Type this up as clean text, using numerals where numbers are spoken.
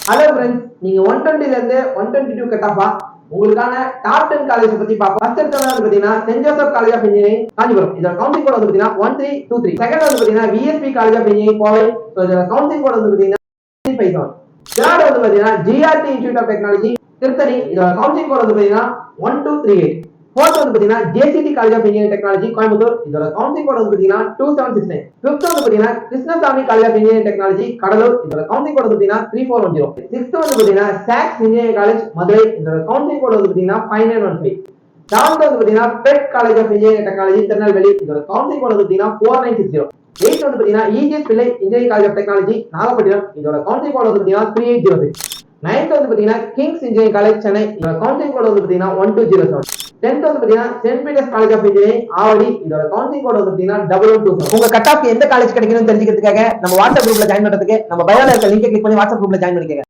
Hello friends, நீங்க 120 ல இருந்து 122 கட் ஆஃபா உங்களுக்கான டாப் 10 காலேஜ் பத்தி பார்ப்போம். ஃபர்ஸ்ட் எடுத்தது பாத்தீங்கன்னா saint Joseph college of engineering Kanchipuram. இதோட கவுன்சிலிங் கோட் வந்து பாத்தீங்கன்னா 1323. செகண்ட் வந்து பாத்தீங்கன்னா VSB college of engineering Kovai. இதோட கவுன்சிலிங் கோட் வந்து பாத்தீங்கன்னா 357. தேர்ட் வந்து பாத்தீங்கன்னா GRT institute of technology Tiruttani. இதோட கவுன்சிலிங் கோட் வந்து பாத்தீங்கன்னா 1238. ஃபோர்த் வந்து பாத்தீங்கன்னா JCT college of engineering technology Coimbatore. இதோட கவுன்சிலிங் கோட் வந்து பாத்தீங்கன்னா 2769. ஃபிஃப்த் வந்து பாத்தீங்கன்னா Krishnasamy college of engineering technology Cuddalore. இதோட கவுன்சிலிங் கோட் வந்து பாத்தீங்கன்னா 3410. சிக்ஸ்த் வந்து பாத்தீங்கன்னா சாக்ஸ் இன்ஜினியரிங் காலேஜ் மதுரை. இதோட கவுன்சிலிங் கோட் வந்து பாத்தீங்கன்னா 5915. செவன்த் வந்து பாத்தீங்கன்னா PET college of engineering technology Tirunelveli. இதோட கவுன்சிலிங் கோட் வந்து பாத்தீங்கன்னா 4960. எயித் வந்து பாத்தீங்கன்னா EGS Pillai engineering college of technology Nagapattinam. இதோட கவுன்சிலிங் கோட் வந்து பாத்தீங்கன்னா 3806. நைன்த் வந்து பாத்தீங்கன்னா கிங்ஸ் இன்ஜினியரிங் காலேஜ் சென்னை. இதோட கவுன்சிலிங் கோட் வந்து பாத்தீங்கன்னா 1207. டென்த் வந்து பாத்தீங்கன்னா saint Peter's college of engineering Avadi. இதோட கவுன்சிலிங் கோட் வந்து பாத்தீங்கன்னா 1127. உங்க கட் ஆஃப் எந்த காலேஜ் கிடைக்கணும்னு தெரிஞ்சுக்கிறதுக்காக நம்ம வாட்ஸ்அப் குரூப்ல ஜாயின் பண்றதுக்கு நம்ம பயோல இருக்க லிங்கை கிளிக் பண்ணி வாட்ஸ்அப் குரூப்ல ஜாயின் பண்ணிக்கங்க.